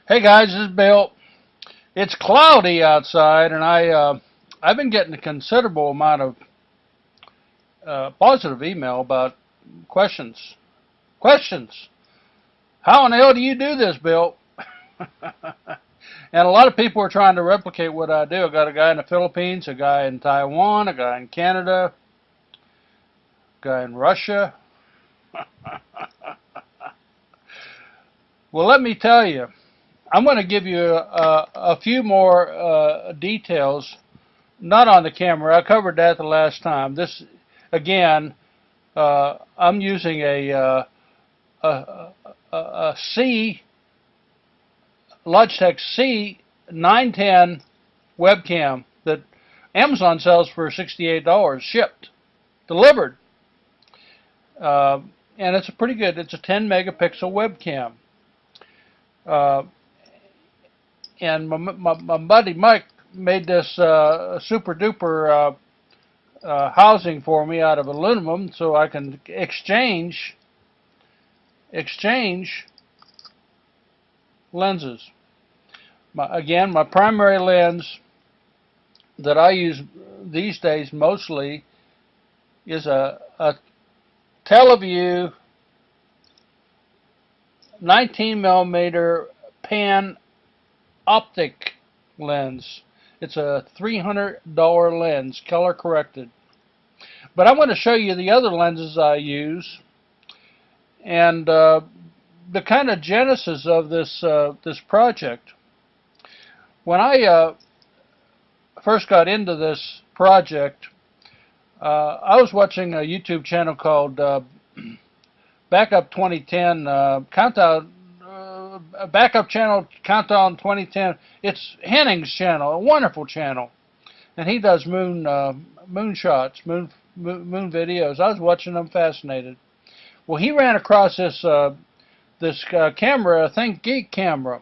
Hey guys, this is Bill. It's cloudy outside, and I've been getting a considerable amount of positive email about questions. Questions. How in the hell do you do this, Bill? And a lot of people are trying to replicate what I do. I got a guy in the Philippines, a guy in Taiwan, a guy in Canada, a guy in Russia. Well, let me tell you, I'm going to give you a few more details. Not on the camera. I covered that the last time. This, again, I'm using a C Logitech C910 webcam that Amazon sells for $68, shipped, delivered, and it's a pretty good. It's a 10 megapixel webcam, uh, and my buddy Mike made this super duper housing for me out of aluminum, so I can exchange lenses. Again, my primary lens that I use these days mostly is a Teleview 19 millimeter pan optic lens. It's a $300 lens, color corrected. But I'm going to show you the other lenses I use and the kind of genesis of this project. When I first got into this project, I was watching a YouTube channel called Backup 2010 Countdown. Backup channel Countdown 2010. It's Henning's channel, a wonderful channel, and he does moon shots, moon videos. I was watching them, fascinated. Well, he ran across this camera, a ThinkGeek camera,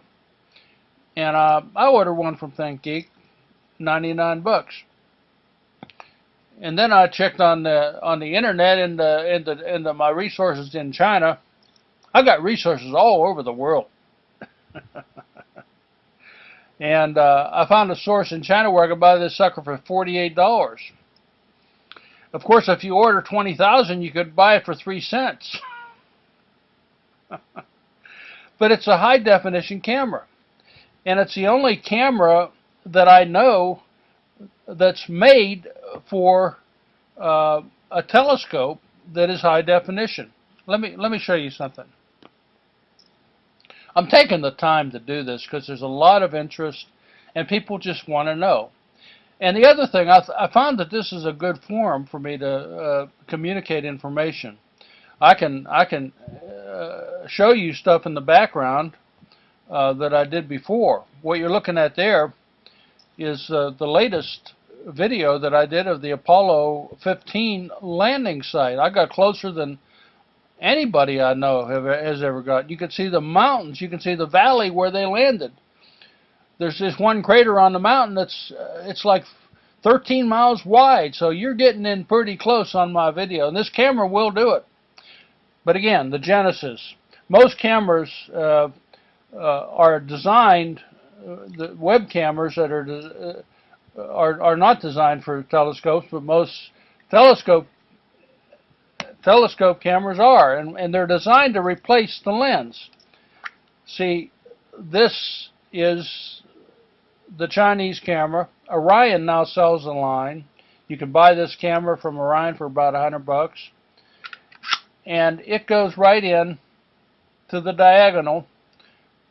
and I ordered one from ThinkGeek, $99. And then I checked on the internet into my resources in China. I got resources all over the world. And I found a source in China where I could buy this sucker for $48. Of course, if you order 20,000, you could buy it for 3 cents. But it's a high definition camera, and it's the only camera that I know that's made for a telescope that is high definition. Let me show you something. I'm taking the time to do this because there's a lot of interest and people just want to know. And the other thing, I found that this is a good forum for me to communicate information. I can show you stuff in the background that I did before. What you're looking at there is the latest video that I did of the Apollo 15 landing site. I got closer than anybody I know has ever got. You can see the mountains. You can see the valley where they landed. There's this one crater on the mountain that's it's like 13 miles wide, so you're getting in pretty close on my video. And this camera will do it. But again, the genesis. Most cameras are designed, the web cameras that are not designed for telescopes, but most telescope cameras are, and they're designed to replace the lens. See, this is the Chinese camera. Orion now sells the line. You can buy this camera from Orion for about $100, and it goes right in to the diagonal,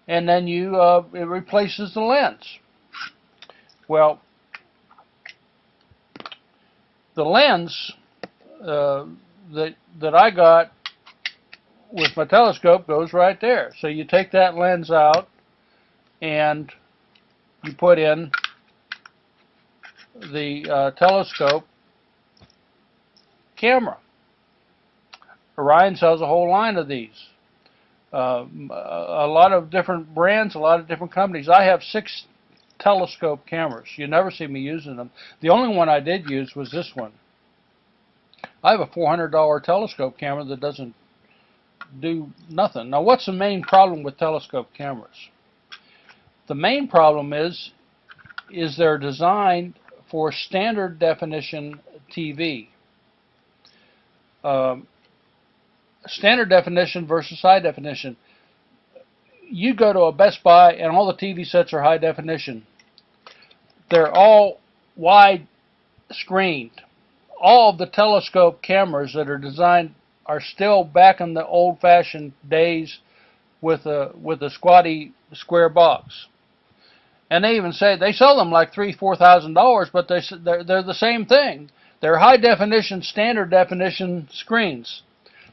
and then it replaces the lens. Well, the lens that I got with my telescope goes right there. So you take that lens out and you put in the telescope camera. Orion sells a whole line of these. A lot of different brands, a lot of different companies. I have 6 telescope cameras. You never see me using them. The only one I did use was this one. I have a $400 telescope camera that doesn't do nothing. Now, what's the main problem with telescope cameras? The main problem is they're designed for standard definition TV. Standard definition versus high definition. You go to a Best Buy and all the TV sets are high definition. They're all wide screened. All of the telescope cameras that are designed are still back in the old-fashioned days with a squatty square box. And they even say they sell them like $3,000-$4,000, but they're the same thing. They're high definition, standard definition screens.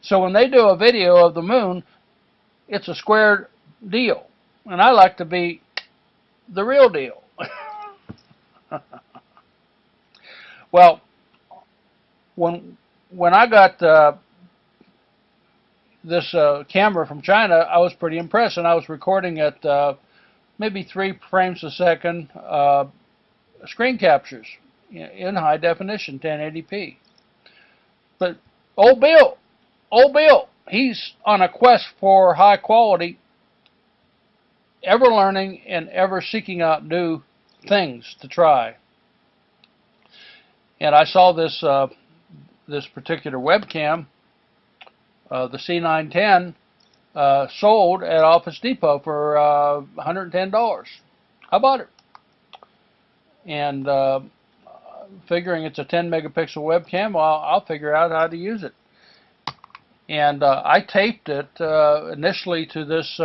So when they do a video of the moon, it's a square deal. And I like to be the real deal. Well, when I got this camera from China, I was pretty impressed, and I was recording at maybe 3 frames a second screen captures in high definition, 1080p. But old Bill, he's on a quest for high quality, ever learning and ever seeking out new things to try. And I saw this this particular webcam, the C910, sold at Office Depot for $110. I bought it, and figuring it's a 10 megapixel webcam, well, I'll figure out how to use it. And I taped it initially to this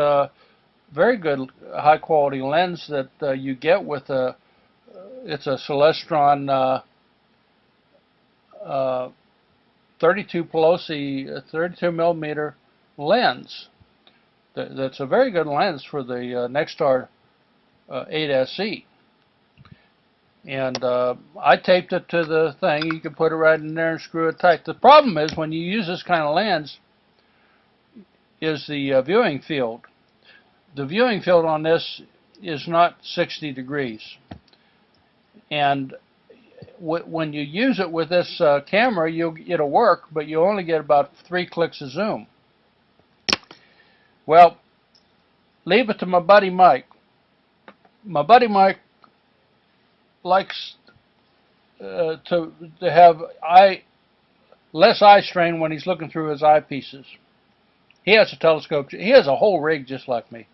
very good high quality lens that you get with it's a Celestron 32 Pelosi 32 millimeter lens. That's a very good lens for the Nexstar 8SE. And I taped it to the thing. You can put it right in there and screw it tight. The problem is when you use this kind of lens is the viewing field. The viewing field on this is not 60 degrees. And when you use it with this camera, it'll work, but you only get about 3 clicks of zoom. Well, leave it to my buddy Mike. My buddy Mike likes to have less eye strain when he's looking through his eyepieces. He has a telescope. He has a whole rig just like me.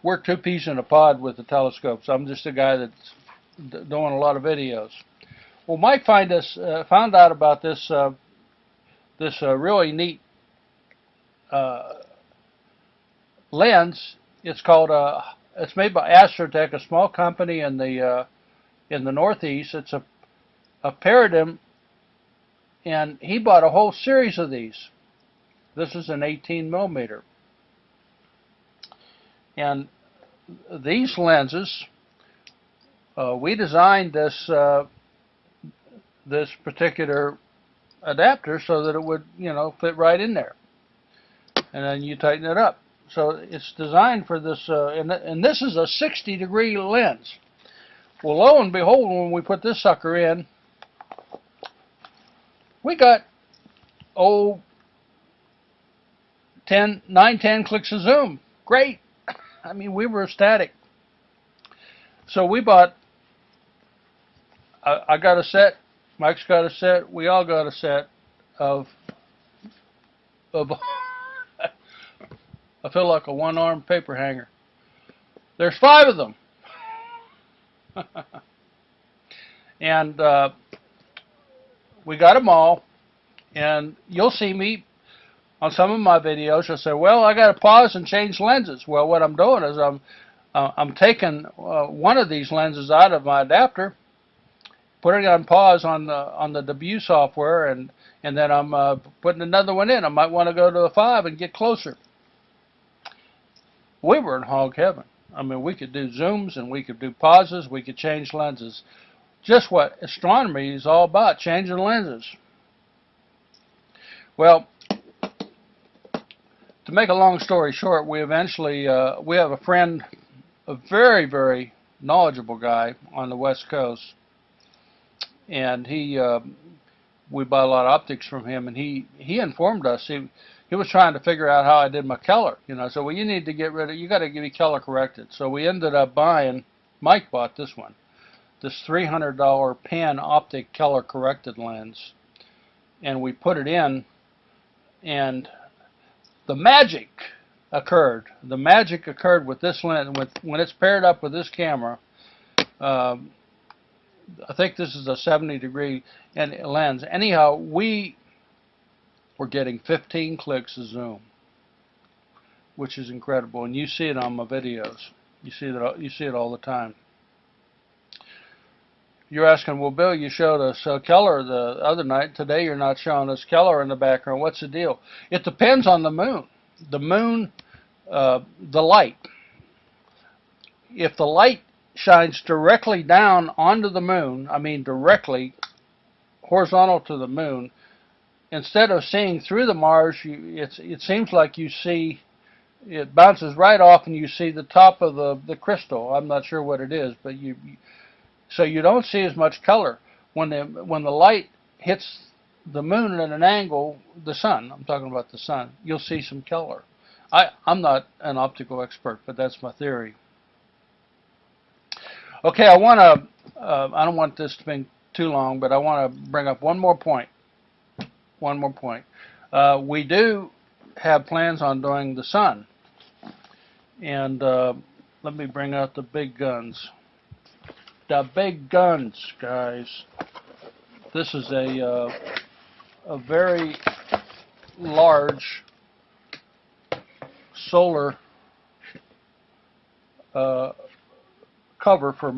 We're 2 peas in a pod with the telescopes. I'm just a guy that's doing a lot of videos. Well, Mike found out about this really neat lens. It's called it's made by Astrotech, a small company in the Northeast. It's a Paradigm, and he bought a whole series of these. This is an 18 millimeter, and these lenses, we designed this particular adapter so that it would, fit right in there, and then you tighten it up. So it's designed for this, and this is a 60-degree lens. Well, lo and behold, when we put this sucker in, we got 9-10 clicks of zoom. Great. I mean, we were ecstatic. So we bought. I got a set. Mike's got a set. We all got a set of I feel like a one-armed paper hanger. There's 5 of them. And we got them all. And you'll see me on some of my videos. I'll say, well, I got to pause and change lenses. Well, what I'm doing is I'm taking one of these lenses out of my adapter, putting it on pause on the debut software, and then I'm putting another one in. I might want to go to a 5 and get closer. We were in hog heaven. I mean, we could do zooms and we could do pauses. We could change lenses. Just what astronomy is all about, changing lenses. Well, to make a long story short, we eventually, we have a friend, a very, very knowledgeable guy on the West Coast. And we buy a lot of optics from him, and he informed us. He he was trying to figure out how I did my color. You know, so well, you need to get rid of, you got to be color corrected. So we ended up buying, Mike bought this one, this $300 pan optic color corrected lens, and we put it in, and the magic occurred. The magic occurred with this lens when it's paired up with this camera. I think this is a 70-degree lens. Anyhow, we were getting 15 clicks of zoom, which is incredible, and you see it on my videos. You see it all the time. You're asking, well, Bill, you showed us color the other night. Today you're not showing us color in the background. What's the deal? It depends on the moon. The moon, the light. If the light shines directly down onto the moon, I mean directly horizontal to the moon, instead of seeing through the Mars, it seems like you see, it bounces right off and you see the top of the crystal. I'm not sure what it is, but so you don't see as much color. When the light hits the moon at an angle, the sun, I'm talking about the sun, you'll see some color. I'm not an optical expert, but that's my theory. Okay, I don't want this to be too long, but I want to bring up one more point. One more point. We do have plans on doing the sun. And let me bring out the big guns. The big guns, guys. This is a very large solar cover for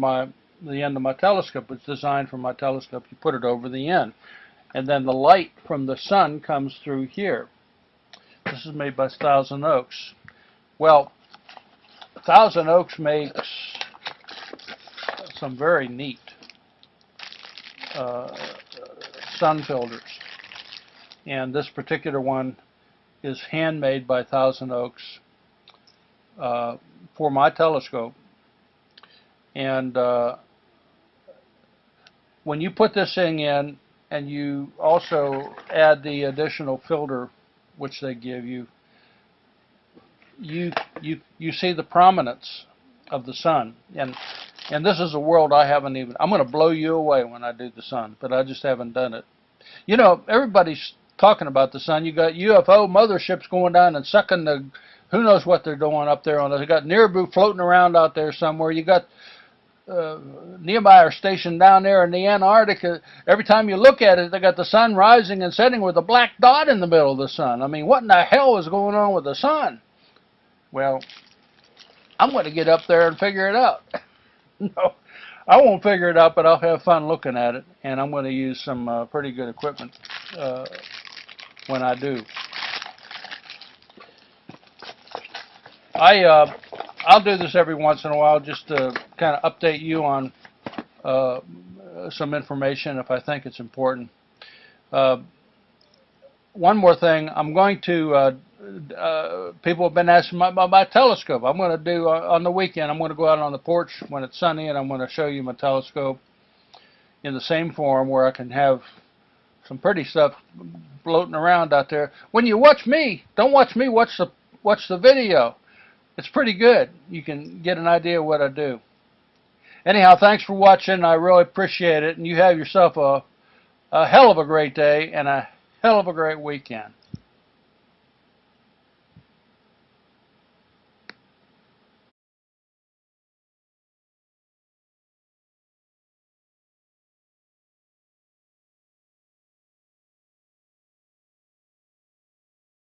the end of my telescope. It's designed for my telescope. You put it over the end, and then the light from the sun comes through here. This is made by Thousand Oaks. Well, Thousand Oaks makes some very neat sun filters, and this particular one is handmade by Thousand Oaks for my telescope. And when you put this thing in, and you also add the additional filter which they give you, you see the prominence of the sun. And this is a world I haven't even, I'm going to blow you away when I do the sun, but I just haven't done it. You know, everybody's talking about the sun. You got UFO motherships going down and sucking the, who knows what they're doing up there on it. You got Nearbu floating around out there somewhere. You got Nehemiah Station down there in the Antarctica. Every time you look at it, they got the sun rising and setting with a black dot in the middle of the sun. I mean, what in the hell is going on with the sun? Well, I'm going to get up there and figure it out. No, I won't figure it out, but I'll have fun looking at it, and I'm going to use some pretty good equipment when I do. I'll do this every once in a while just to kind of update you on some information if I think it's important. One more thing, I'm going to, people have been asking about my telescope. I'm going to do, on the weekend, I'm going to go out on the porch when it's sunny, and I'm going to show you my telescope in the same form where I can have some pretty stuff floating around out there. When you watch me, don't watch me, watch the video. It's pretty good. You can get an idea of what I do. Anyhow, thanks for watching. I really appreciate it. And you have yourself a hell of a great day and a hell of a great weekend.